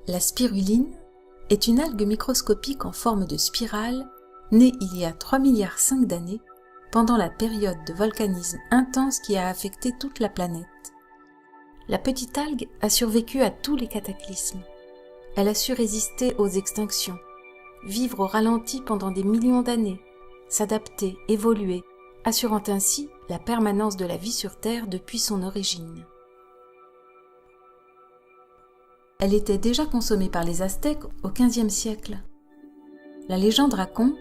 La spiruline est une algue microscopique en forme de spirale née il y a 3,5 milliards d'années pendant la période de volcanisme intense qui a affecté toute la planète. La petite algue a survécu à tous les cataclysmes. Elle a su résister aux extinctions, vivre au ralenti pendant des millions d'années, s'adapter, évoluer, assurant ainsi la permanence de la vie sur Terre depuis son origine. Elle était déjà consommée par les Aztèques au XVe siècle. La légende raconte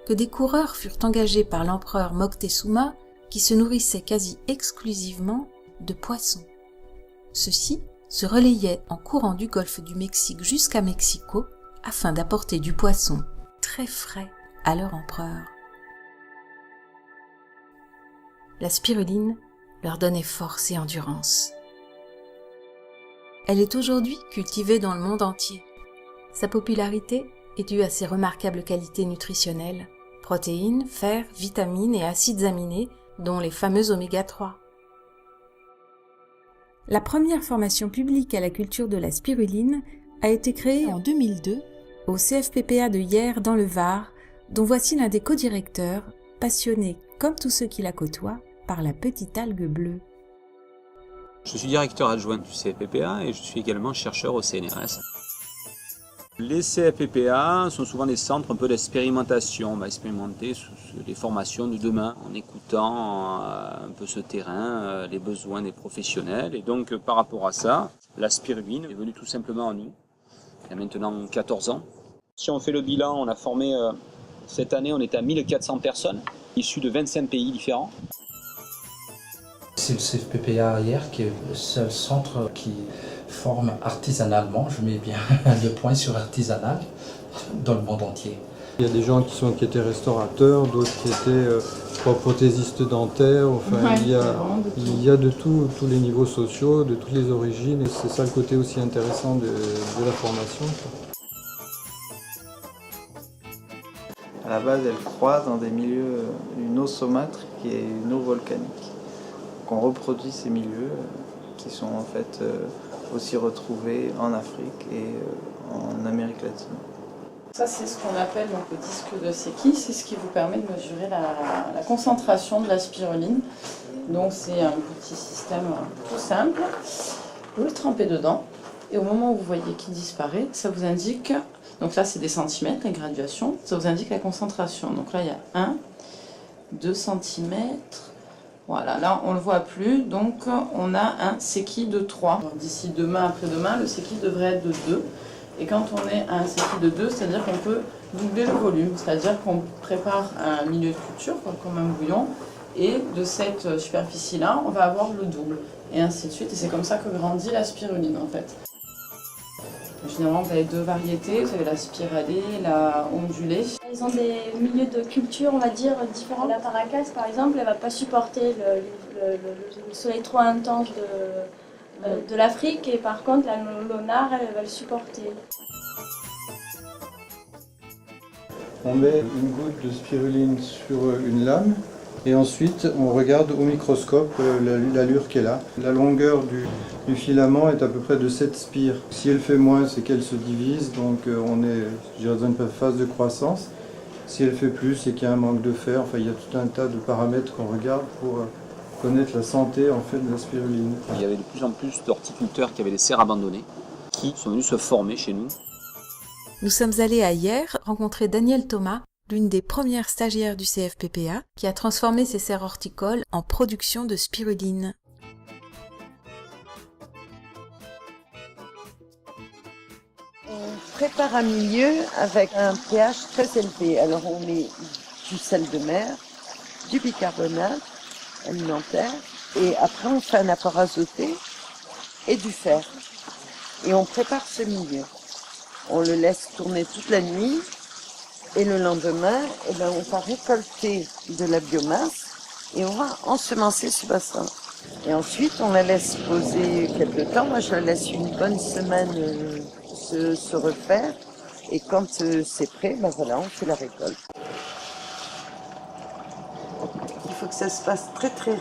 que des coureurs furent engagés par l'empereur Moctezuma qui se nourrissait quasi exclusivement de poissons. Ceux-ci se relayaient en courant du golfe du Mexique jusqu'à Mexico afin d'apporter du poisson très frais à leur empereur. La spiruline leur donnait force et endurance. Elle est aujourd'hui cultivée dans le monde entier. Sa popularité est due à ses remarquables qualités nutritionnelles, protéines, fer, vitamines et acides aminés, dont les fameux oméga 3. La première formation publique à la culture de la spiruline a été créée en 2002 au CFPPA de Hyères dans le Var, dont voici l'un des co-directeurs, passionné, comme tous ceux qui la côtoient, par la petite algue bleue. Je suis directeur adjoint du CFPPA et je suis également chercheur au CNRS. Les CFPPA sont souvent des centres un peu d'expérimentation. On va expérimenter les formations de demain en écoutant un peu ce terrain, les besoins des professionnels. Et donc par rapport à ça, la spiruline est venue tout simplement à nous. Il y a maintenant 14 ans. Si on fait le bilan, on a formé cette année, on est à 1400 personnes issues de 25 pays différents. C'est le CFPPA Hyères qui est le seul centre qui forme artisanalement, je mets bien le point sur artisanal, dans le monde entier. Il y a des gens qui étaient restaurateurs, d'autres qui étaient prothésistes dentaires, enfin ouais, il y a de tous les niveaux sociaux, de toutes les origines, et c'est ça le côté aussi intéressant de la formation. À la base, elle croît dans des milieux, une eau saumâtre qui est une eau volcanique. On reproduit ces milieux qui sont en fait aussi retrouvés en Afrique et en Amérique latine. Ça, c'est ce qu'on appelle donc, le disque de Secchi, c'est ce qui vous permet de mesurer la concentration de la spiruline. Donc c'est un petit système tout simple. Vous le trempez dedans et au moment où vous voyez qu'il disparaît, ça vous indique, donc là c'est des centimètres, les graduations, ça vous indique la concentration. Donc là il y a 1, 2 centimètres. Voilà, là on ne le voit plus, donc on a un Secchi de 3. D'ici demain, après-demain, le Secchi devrait être de 2. Et quand on est à un Secchi de 2, c'est-à-dire qu'on peut doubler le volume, c'est-à-dire qu'on prépare un milieu de culture, comme un bouillon, et de cette superficie-là, on va avoir le double, et ainsi de suite. Et c'est comme ça que grandit la spiruline en fait. Généralement, vous avez deux variétés, vous avez la spiralée, la ondulée. Ils ont des milieux de culture, on va dire, différents. La Paracas, par exemple, elle ne va pas supporter le soleil trop intense de l'Afrique, et par contre, la Lonard, elle va le supporter. On met une goutte de spiruline sur une lame, et ensuite on regarde au microscope l'allure qu'elle a. La longueur du filament est à peu près de 7 spires. Si elle fait moins, c'est qu'elle se divise, donc on est dans une phase de croissance. Si elle fait plus, c'est qu'il y a un manque de fer. Enfin, il y a tout un tas de paramètres qu'on regarde pour connaître la santé en fait, de la spiruline. Il y avait de plus en plus d'horticulteurs qui avaient des serres abandonnées, qui sont venus se former chez nous. Nous sommes allés à Hyères rencontrer Danielle Thomas, l'une des premières stagiaires du CFPPA, qui a transformé ses serres horticoles en production de spiruline. On prépare un milieu avec un pH très élevé. Alors on met du sel de mer, du bicarbonate alimentaire, et après on fait un apport azoté et du fer. Et on prépare ce milieu. On le laisse tourner toute la nuit. Et le lendemain, on va récolter de la biomasse et on va ensemencer ce bassin. Et ensuite, on la laisse poser quelque temps. Moi, je la laisse une bonne semaine se refaire. Et quand c'est prêt, voilà, on fait la récolte. Il faut que ça se passe très, très,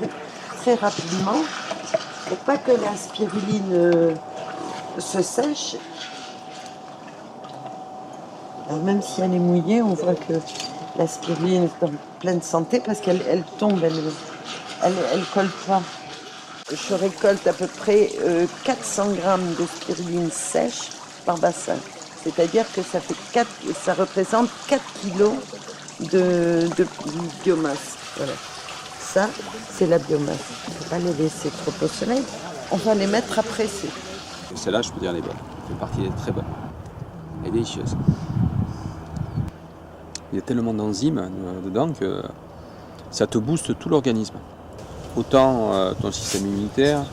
très rapidement pour pas que la spiruline se sèche Alors même si elle est mouillée, on voit que la spiruline est en pleine santé parce qu'elle tombe, elle colle pas. Je récolte à peu près 400 grammes de spiruline sèche par bassin. C'est-à-dire que ça représente 4 kilos de biomasse. Voilà. Ça, c'est la biomasse. On ne peut pas les laisser trop au soleil. On va les mettre à presser. Celle-là, je peux dire, elle est bonne. Elle fait partie des très bonnes. Elle est délicieuse. Il y a tellement d'enzymes dedans que ça te booste tout l'organisme. Autant ton système immunitaire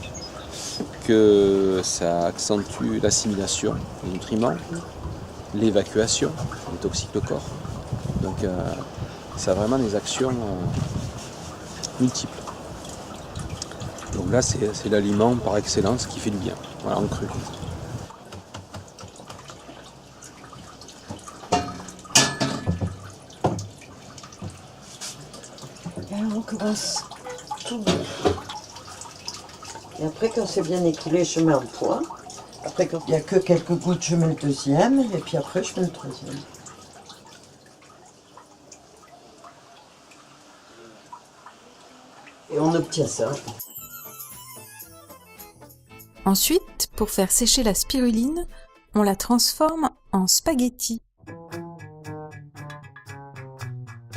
que ça accentue l'assimilation des nutriments, l'évacuation, détoxique le corps. Donc ça a vraiment des actions multiples. Donc là c'est l'aliment par excellence qui fait du bien, voilà, en cru. Alors on commence tout doux. Et après, quand c'est bien écoulé, je mets un point. Après, quand il n'y a que quelques gouttes, je mets le deuxième. Et puis après, je mets le troisième. Et on obtient ça. Ensuite, pour faire sécher la spiruline, on la transforme en spaghetti.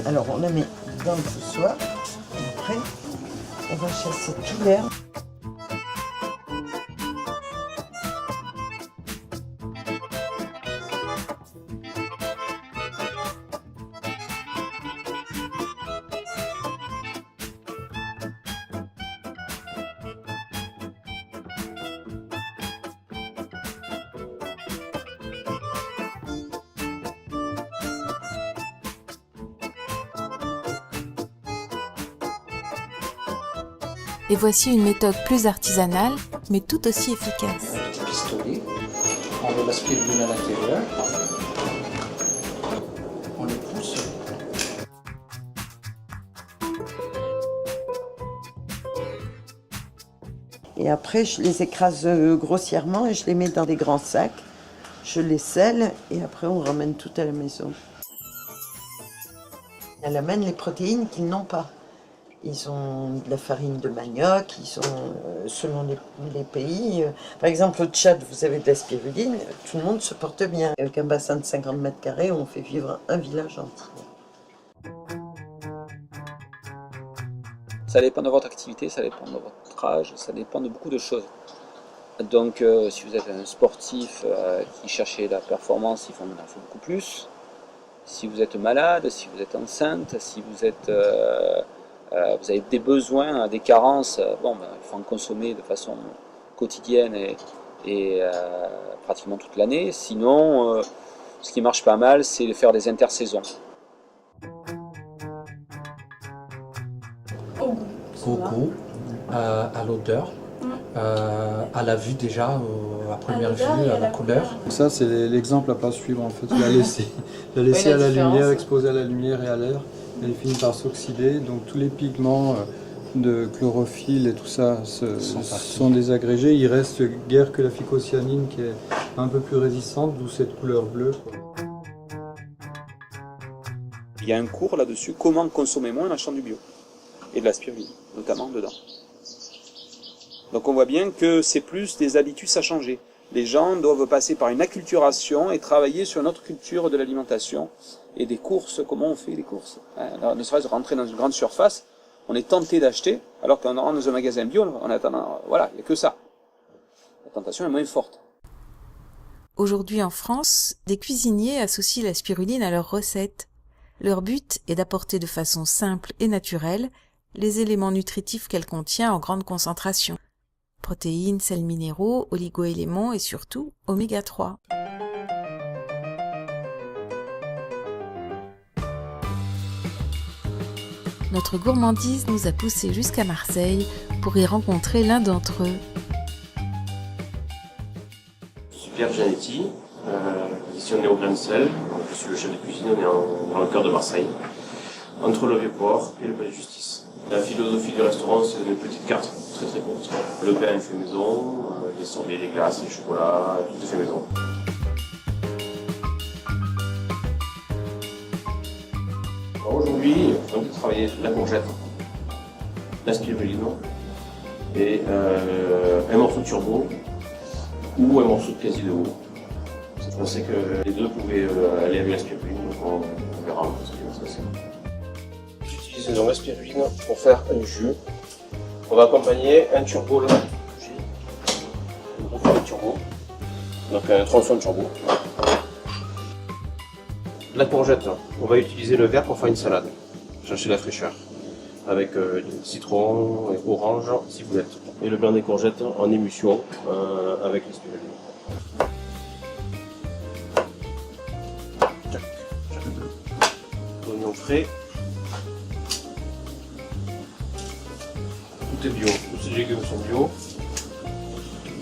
Alors, on la met dans le poussoir. Et après, on va chasser tout l'air. Et voici une méthode plus artisanale, mais tout aussi efficace. Un petit pistolet, on met la spiruline à l'intérieur, on les pousse. Et après, je les écrase grossièrement et je les mets dans des grands sacs. Je les scelle et après, on ramène tout à la maison. Elle amène les protéines qu'ils n'ont pas. Ils ont de la farine de manioc, ils ont, selon les pays. Par exemple, au Tchad, vous avez de la spiruline, tout le monde se porte bien. Avec un bassin de 50 mètres carrés, on fait vivre un village entier. Ça dépend de votre activité, ça dépend de votre âge, ça dépend de beaucoup de choses. Donc si vous êtes un sportif qui cherche la performance, il faut beaucoup plus. Si vous êtes malade, si vous êtes enceinte, si vous êtes... vous avez des besoins, des carences, il faut en consommer de façon quotidienne et pratiquement toute l'année. Sinon, ce qui marche pas mal, c'est de faire des intersaisons. Au goût, à l'odeur, à la vue déjà, à première vue, à la couleur. Ça, c'est l'exemple à pas suivre en fait. La laisser à la lumière, exposer à la lumière et à l'air. Elle finit par s'oxyder, donc tous les pigments de chlorophylle et tout ça sont désagrégés. Il reste guère que la phycocyanine qui est un peu plus résistante, d'où cette couleur bleue. Il y a un cours là-dessus, comment consommer moins en achetant du bio et de la spiruline, notamment dedans. Donc on voit bien que c'est plus des habitudes à changer. Les gens doivent passer par une acculturation et travailler sur notre culture de l'alimentation et des courses, comment on fait les courses. Alors, ne serait-ce rentrer dans une grande surface, on est tenté d'acheter, alors qu'on rentre dans un magasin bio, on attend, voilà, il n'y a que ça. La tentation est moins forte. Aujourd'hui en France, des cuisiniers associent la spiruline à leurs recettes. Leur but est d'apporter de façon simple et naturelle les éléments nutritifs qu'elle contient en grande concentration. Protéines, sels minéraux, oligo-éléments et surtout oméga 3. Notre gourmandise nous a poussés jusqu'à Marseille pour y rencontrer l'un d'entre eux. Je suis Pierre Gianetti, ici on est au Grain de Sel, je suis le chef de cuisine, on est dans le cœur de Marseille, entre le Vieux-Port et le Palais de Justice. La philosophie du restaurant, c'est une petite carte, très très courte. Le pain est fait maison, les sorbets, les glaces, les chocolats, tout est fait maison. Aujourd'hui, on va travailler sur la courgette, la spiruline et un morceau de turbo ou un morceau de quasi de haut. Je pensais que les deux pouvaient aller avec la spiruline, donc on verra ce qui va se passer. J'utilise donc la spiruline pour faire un jus. On va accompagner un turbo là, un gros filet de turbo, donc un tronçon de turbo. La courgette, on va utiliser le verre pour faire une salade, chercher la fraîcheur, avec citron et orange, ciboulette. Et le blanc des courgettes en émulsion avec les spiruline. Oignons frais. Tout est bio, tous ces légumes sont bio.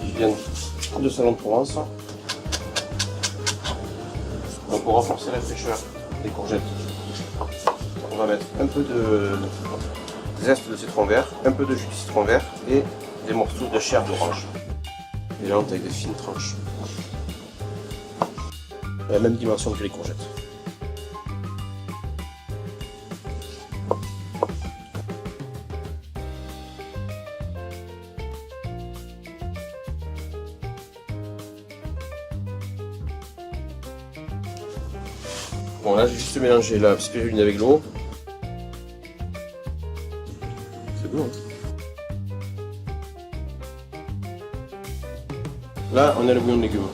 Ils viennent de Salon de Provence. Donc pour renforcer la fraîcheur des courgettes, on va mettre un peu de zeste de citron vert, un peu de jus de citron vert et des morceaux de chair d'orange. Mélange avec des fines tranches. La même dimension que les courgettes. Bon là j'ai juste mélangé la spiruline avec l'eau. C'est bon. Là on a le bouillon de légumes.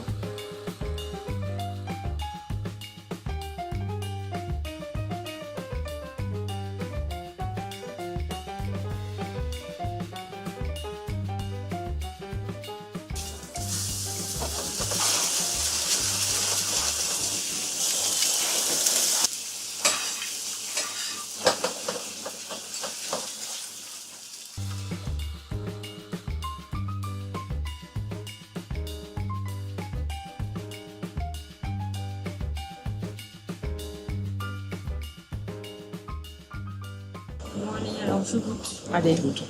Bon, allez, alors je goûte. Allez, goûte.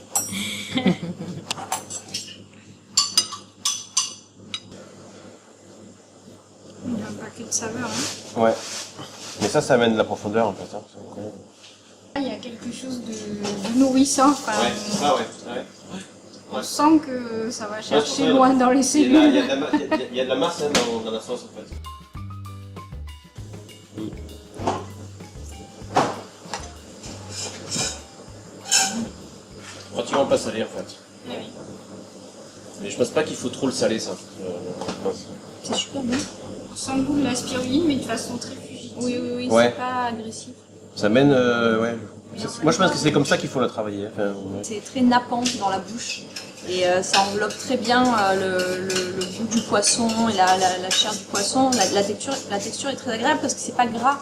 Il y a un paquet de saveurs. Hein. Ouais. Mais ça amène de la profondeur en fait. Hein. Il y a quelque chose de nourrissant. Enfin, Ouais, c'est ça, ouais. on sent que ça va chercher loin dans les cellules. Il y a de la masse hein, dans la sauce en fait. Pratiquement pas salé en fait. Oui. Mais je pense pas qu'il faut trop le saler ça. C'est super bon. On sent le goût de la spiruline mais de façon très fugitive. Oui, Ouais. c'est pas agressif. Ça mène, ouais. Moi je pense que c'est comme ça qu'il faut la travailler. Enfin, ouais. C'est très nappant dans la bouche et ça enveloppe très bien le goût du poisson et la chair du poisson. La texture est très agréable parce que c'est pas gras.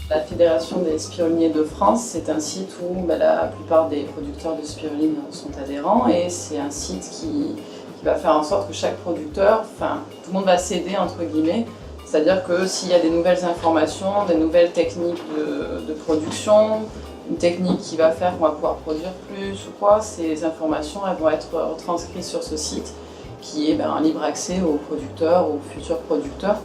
La Fédération des spiruliniers de France, c'est un site où la plupart des producteurs de spiruline sont adhérents et c'est un site qui va faire en sorte que chaque producteur, enfin tout le monde va s'aider entre guillemets, c'est-à-dire que s'il y a des nouvelles informations, des nouvelles techniques de production, une technique qui va faire qu'on va pouvoir produire plus ou quoi, ces informations elles vont être retranscrites sur ce site qui est en libre accès aux producteurs, aux futurs producteurs.